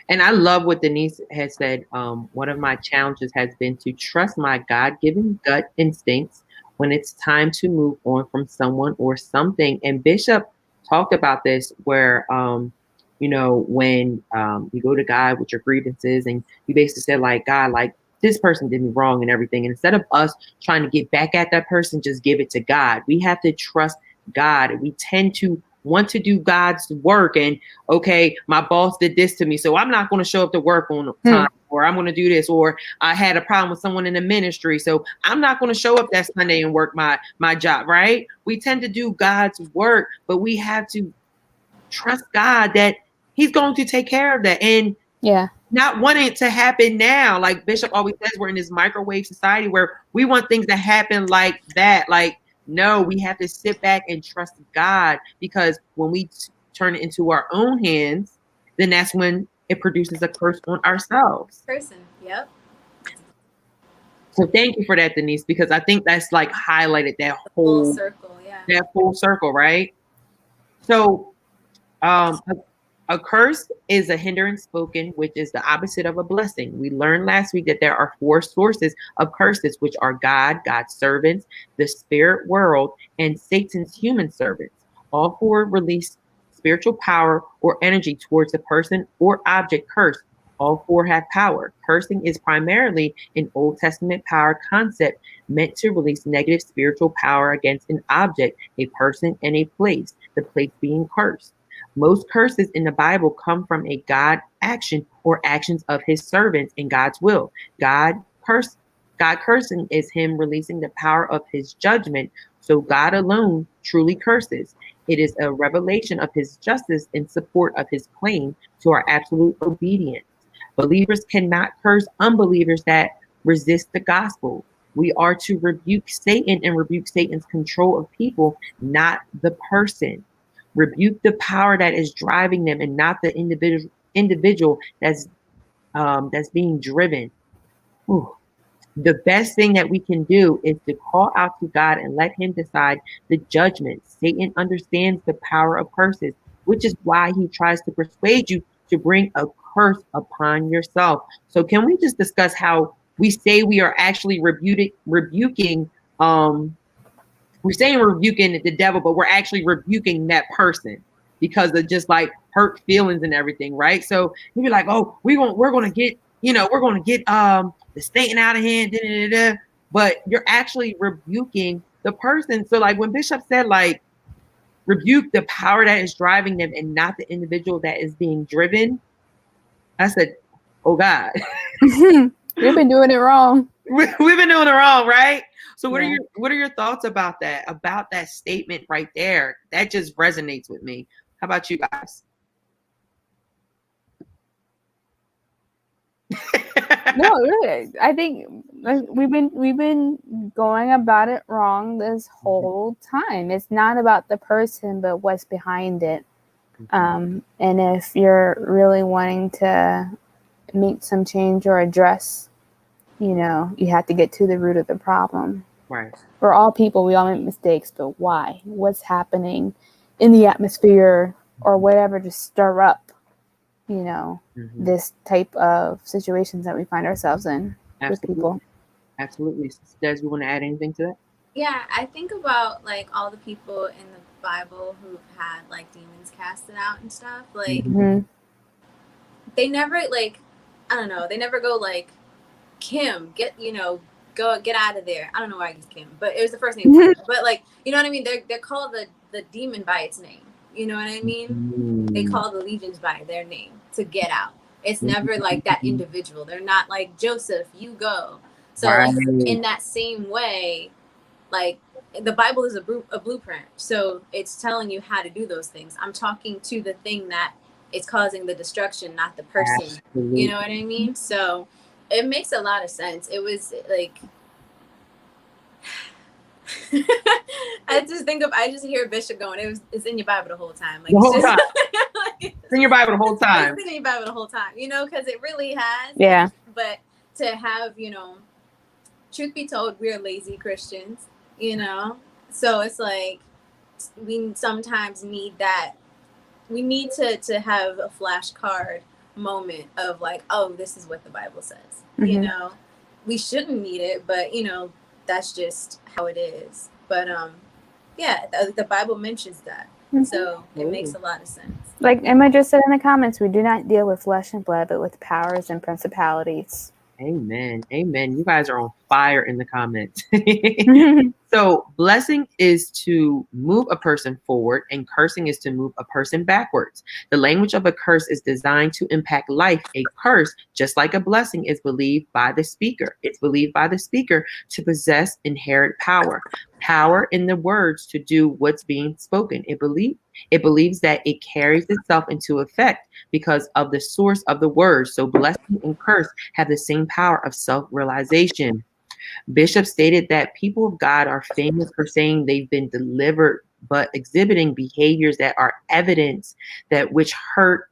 And I love what Denise has said. One of my challenges has been to trust my God-given gut instincts when it's time to move on from someone or something. And Bishop talked about this where, when you go to God with your grievances and you basically said, like, God, like, this person did me wrong and everything. And instead of us trying to get back at that person, just give it to God. We have to trust God. We tend to want to do God's work. And okay, my boss did this to me, so I'm not going to show up to work on time, or I'm going to do this, or I had a problem with someone in the ministry, so I'm not going to show up that Sunday and work my job, right? We tend to do God's work, but we have to trust God that he's going to take care of that. And not wanting it to happen now. Like Bishop always says, we're in this microwave society where we want things to happen like that. Like, no, we have to sit back and trust God, because when we turn it into our own hands, then that's when it produces a curse on ourselves. Person, yep. So thank you for that, Denise, because I think that's like highlighted that Full whole circle, yeah. that full circle, right? So a, a curse is a hindrance spoken, which is the opposite of a blessing. We learned last week that there are four sources of curses, which are God, God's servants, the spirit world, and Satan's human servants. All four release spiritual power or energy towards the person or object cursed. All four have power. Cursing is primarily an Old Testament power concept meant to release negative spiritual power against an object, a person, and a place, the place being cursed. Most curses in the Bible come from a God action or actions of his servants in God's will. God curse God cursing is him releasing the power of his judgment. So God alone truly curses. It is a revelation of his justice in support of his claim to our absolute obedience. Believers cannot curse unbelievers that resist the gospel. We are to rebuke Satan and rebuke Satan's control of people, not the person. Rebuke the power that is driving them and not the individual that's being driven. Ooh. The best thing that we can do is to call out to God and let him decide the judgment. Satan understands the power of curses, which is why he tries to persuade you to bring a curse upon yourself. So can we just discuss how we say we are actually rebuking we're saying we're rebuking the devil, but we're actually rebuking that person because of just like hurt feelings and everything, right? So you'd be like, oh, we're gonna get, we're gonna get the Satan out of hand, da, da, da, da. But you're actually rebuking the person. So like when Bishop said, like, rebuke the power that is driving them and not the individual that is being driven, I said, oh God. We've been doing it wrong. We've been doing it wrong, right? So what Yeah. are your thoughts about that statement right there? That just resonates with me. How about you guys? No, really. I think we've been going about it wrong this whole time. It's not about the person, but what's behind it. And if you're really wanting to make some change or address, you have to get to the root of the problem. Right. We're all people. We all make mistakes, but why? What's happening in the atmosphere or whatever to stir up, this type of situations that we find ourselves in with people. Absolutely. Des, you want to add anything to that? Yeah, I think about like all the people in the Bible who've had like demons casted out and stuff. Like they never like, I don't know, they never go like, Kim, get out of there. I don't know why I used Kim, but it was the first name. But like, you know what I mean? They're called the demon by its name. You know what I mean? They call the legions by their name to get out. It's never like that individual. They're not like, Joseph, you go. So in that same way, like the Bible is a blueprint. So it's telling you how to do those things. I'm talking to the thing that is causing the destruction, not the person. Absolutely. You know what I mean? So it makes a lot of sense. It was like, I just hear Bishop going, it's in your Bible the whole time. Like, the whole time. Like, it's in your Bible the whole time. It's in your Bible the whole time, because it really has. Yeah. But to have, truth be told, we're lazy Christians, so it's like we sometimes need that. We need to have a flashcard moment of like, oh, this is what the Bible says. We shouldn't need it, but that's just how it is. But yeah, the Bible mentions that. So it makes a lot of sense. Like Emma just said in the comments, we do not deal with flesh and blood, but with powers and principalities. Amen. You guys are on fire in the comments. So blessing is to move a person forward and cursing is to move a person backwards. The language of a curse is designed to impact life. A curse, just like a blessing, is believed by the speaker. It's believed by the speaker to possess inherent power. Power in the words to do what's being spoken. It believes that it carries itself into effect because of the source of the words. So blessing and curse have the same power of self-realization. Bishop stated that people of God are famous for saying they've been delivered, but exhibiting behaviors that are evidence that which hurt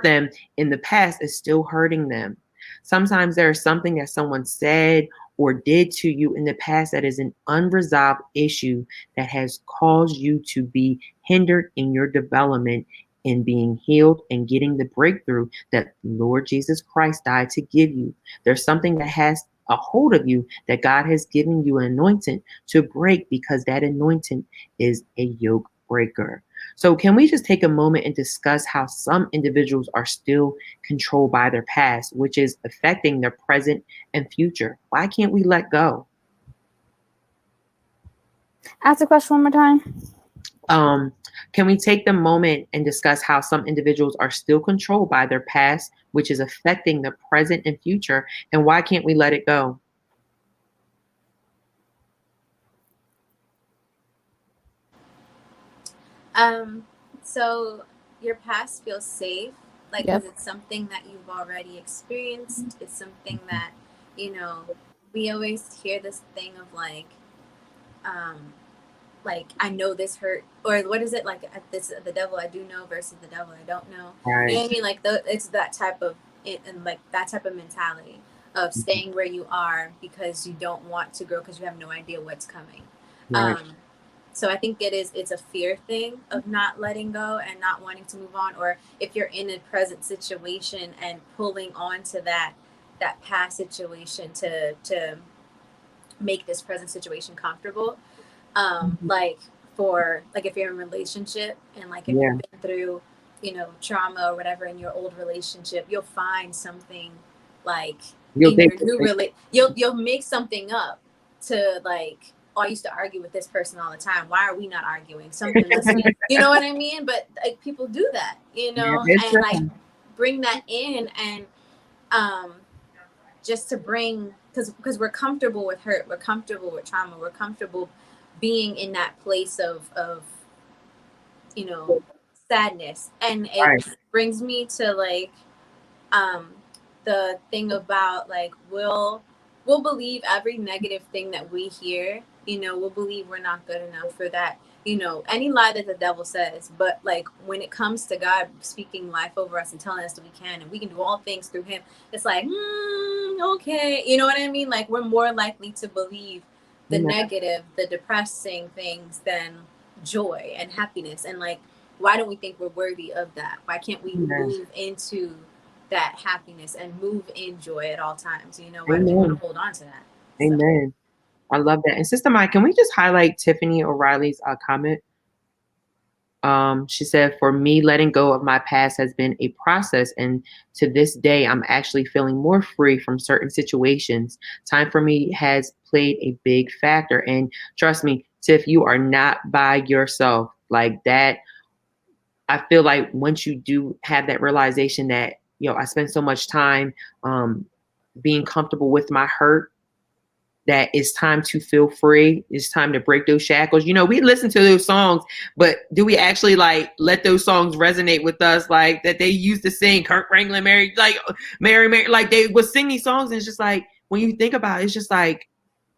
them in the past is still hurting them. Sometimes there is something that someone said or did to you in the past that is an unresolved issue that has caused you to be hindered in your development in being healed and getting the breakthrough that Lord Jesus Christ died to give you. There's something that has a hold of you that God has given you an anointing to break, because that anointing is a yoke breaker. So can we just take a moment and discuss how some individuals are still controlled by their past, which is affecting their present and future? Why can't we let go? Ask the question one more time. Can we take the moment and discuss how some individuals are still controlled by their past, which is affecting their present and future, and why can't we let it go? So your past feels safe, like, Yep. because it's something that you've already experienced. It's something that, you know, we always hear this thing of like I know this hurt, or what is it, like this the devil I do know versus the devil I don't know. Right. You know what I mean? Like it's that type of and like that type of mentality of staying where you are because you don't want to grow because you have no idea what's coming. Right. So I think it's a fear thing of not letting go and not wanting to move on, or if you're in a present situation and pulling on to that past situation to make this present situation comfortable. Like if you're in a relationship and like if you've been through, trauma or whatever in your old relationship, you'll find something like you'll make something up to like, oh, I used to argue with this person all the time. Why are we not arguing? Something must be, you know what I mean? But like people do that, and like bring that in and just to bring, because we're comfortable with hurt, we're comfortable with trauma, we're comfortable being in that place of sadness. And it brings me to like the thing about like we'll believe every negative thing that we hear. We'll believe we're not good enough for that, any lie that the devil says. But like when it comes to God speaking life over us and telling us that we can and we can do all things through him, it's like okay, you know what I mean? Like we're more likely to believe the negative, the depressing things than joy and happiness. And like, why don't we think we're worthy of that? Why can't we move into that happiness and move in joy at all times? Why do we want to hold on to that? Amen. I love that. And Sister Maya, can we just highlight Tiffany O'Reilly's comment? She said, for me, letting go of my past has been a process. And to this day, I'm actually feeling more free from certain situations. Time for me has played a big factor. And trust me, Tiff, you are not by yourself like that. I feel like once you do have that realization that, I spent so much time being comfortable with my hurt, that it's time to feel free. It's time to break those shackles. We listen to those songs, but do we actually like let those songs resonate with us? Like that they used to sing Kirk Franklin, Mary, like they would sing these songs. And it's just like, when you think about it, it's just like,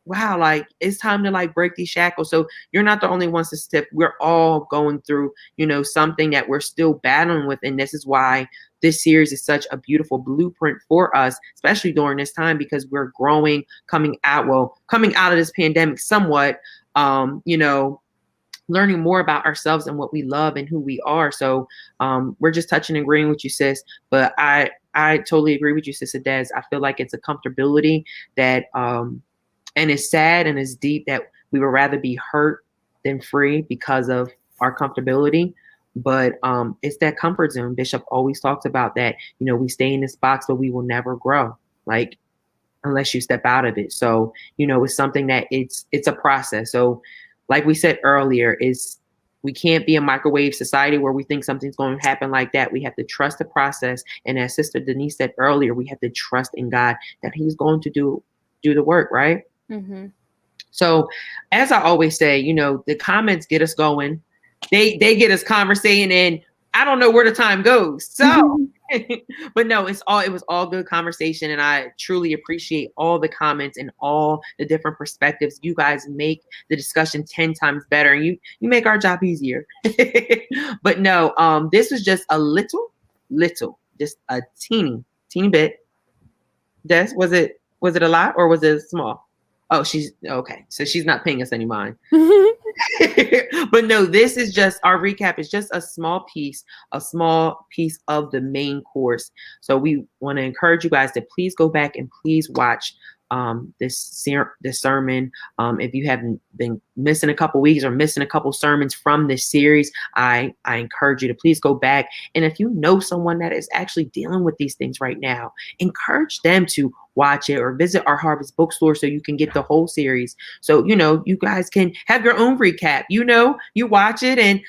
wow, like it's time to like break these shackles. So you're not the only ones to step. We're all going through, something that we're still battling with. And this is why this series is such a beautiful blueprint for us, especially during this time, because we're growing, coming out of this pandemic somewhat, learning more about ourselves and what we love and who we are. So we're just touching and agreeing with you, sis. But I totally agree with you, Sister Des. I feel like it's a comfortability that, and it's sad and it's deep that we would rather be hurt than free because of our comfortability. But it's that comfort zone. Bishop always talks about that. We stay in this box, but we will never grow, like unless you step out of it. So, it's something that it's a process. So like we said earlier, we can't be a microwave society where we think something's going to happen like that. We have to trust the process. And as Sister Denise said earlier, we have to trust in God that he's going to do the work, right? Mm-hmm. So as I always say, the comments get us going. They get us conversating, and I don't know where the time goes. So, but no, it was all good conversation. And I truly appreciate all the comments and all the different perspectives. You guys make the discussion 10 times better, and you make our job easier. But no, this was just a little, just a teeny bit. Des, was it a lot or was it small? Oh, she's okay. So she's not paying us any mind. But no, this is just our recap. Is just a small piece of the main course. So we want to encourage you guys to please go back and please watch this sermon. If you haven't been missing a couple weeks or missing a couple sermons from this series, I encourage you to please go back. And if you know someone that is actually dealing with these things right now, encourage them to watch it or visit our Harvest Bookstore so you can get the whole series. So, you guys can have your own recap. You watch it and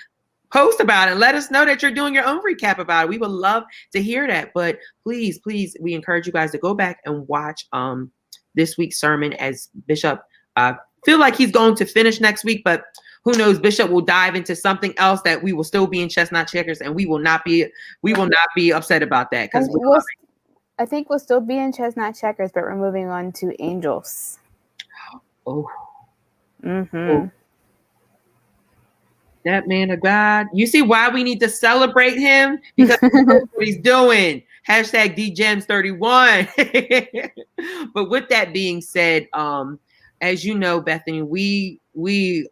post about it. Let us know that you're doing your own recap about it. We would love to hear that. But please, we encourage you guys to go back and watch this week's sermon as Bishop feel like he's going to finish next week, but who knows? Bishop will dive into something else that we will still be in Chestnut Checkers, and we will not be upset about that because I think we'll still be in Chestnut Checkers, but we're moving on to Angels. Oh. Mm-hmm. Oh. That man of God. You see why we need to celebrate him? Because he knows what he's doing. Hashtag DGems31. But with that being said, as you know, Bethany, we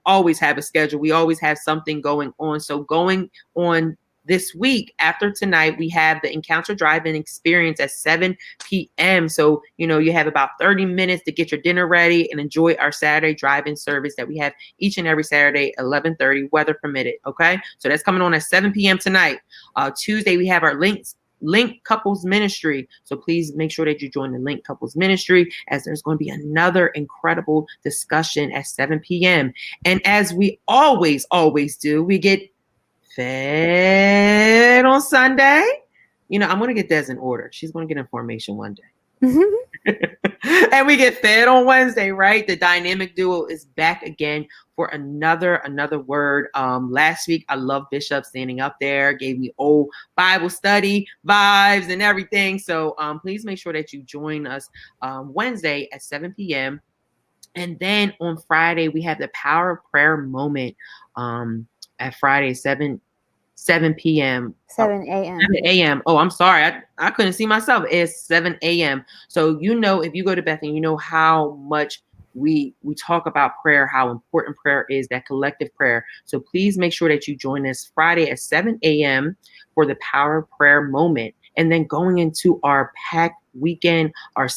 always have a schedule. We always have something going on. So going on this week, after tonight, we have the Encounter Drive-In experience at 7 p.m. So, you have about 30 minutes to get your dinner ready and enjoy our Saturday drive-in service that we have each and every Saturday, 11:30, weather permitted. Okay. So that's coming on at 7 p.m. tonight. Tuesday, we have our Link Couples Ministry. So please make sure that you join the Link Couples Ministry, as there's going to be another incredible discussion at 7 p.m. And as we always do, we get fed on Sunday. I'm going to get Des in order. She's going to get information one day. And we get fed on Wednesday, right? The dynamic duo is back again for another word. Last week, I love Bishop standing up there, gave me old Bible study vibes and everything. So please make sure that you join us Wednesday at 7 p.m. And then on Friday, we have the Power of Prayer moment at Friday, 7 p.m. 7 a.m. 7 a.m. Oh, I'm sorry. I couldn't see myself. It's 7 a.m. So, if you go to Bethany, you know how much we talk about prayer, how important prayer is, that collective prayer. So please make sure that you join us Friday at 7 a.m. for the Power of Prayer moment. And then going into our packed weekend, our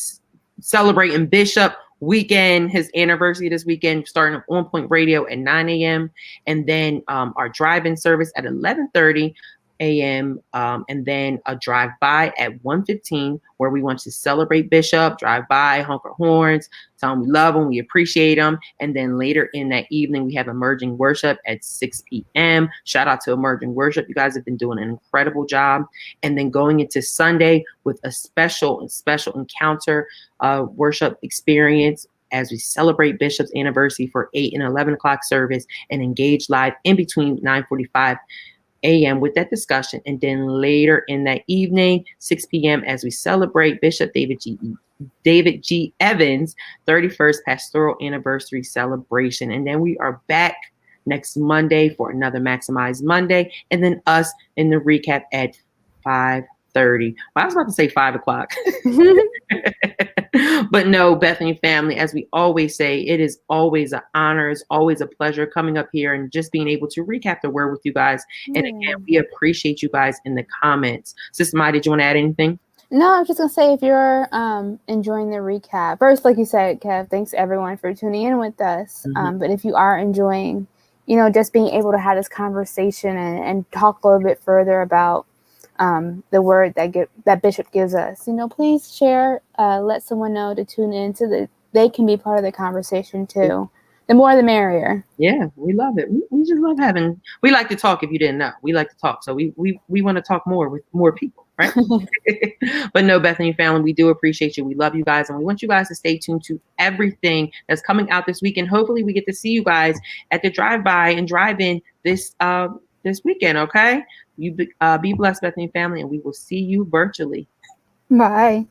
celebrating Bishop weekend, his anniversary this weekend, starting On Point Radio at 9 a.m. And then our drive-in service at 11:30 a.m. And then a drive-by at 1:15, where we want to celebrate Bishop, drive by, honk our horns, tell him we love him, we appreciate him. And then later in that evening, we have Emerging Worship at 6 p.m. Shout out to Emerging Worship. You guys have been doing an incredible job. And then going into Sunday with a special encounter worship experience as we celebrate Bishop's anniversary for 8 and 11 o'clock service, and engage live in between 9:45 a.m. with that discussion. And then later in that evening, 6 p.m., as we celebrate Bishop David G. Evans' 31st pastoral anniversary celebration. And then we are back next Monday for another Maximize Monday, and then us in the recap at 5:30. Well, I was about to say 5 o'clock. But no, Bethany family, as we always say, it is always an honor. It's always a pleasure coming up here and just being able to recap the word with you guys. And again, we appreciate you guys in the comments. Sister Mai, did you want to add anything? No, I was just going to say, if you're enjoying the recap, first, like you said, Kev, thanks everyone for tuning in with us. Mm-hmm. But if you are enjoying, just being able to have this conversation and talk a little bit further about the word that Bishop gives us, please share, let someone know to tune in so that they can be part of the conversation too. The more the merrier. Yeah, we love it. We just love we like to talk. If you didn't know, we like to talk. So we want to talk more with more people, right? But no, Bethany family, we do appreciate you. We love you guys, and we want you guys to stay tuned to everything that's coming out this week. And hopefully we get to see you guys at the drive-by and drive-in this weekend, okay? You be blessed, Bethany family, and we will see you virtually. Bye.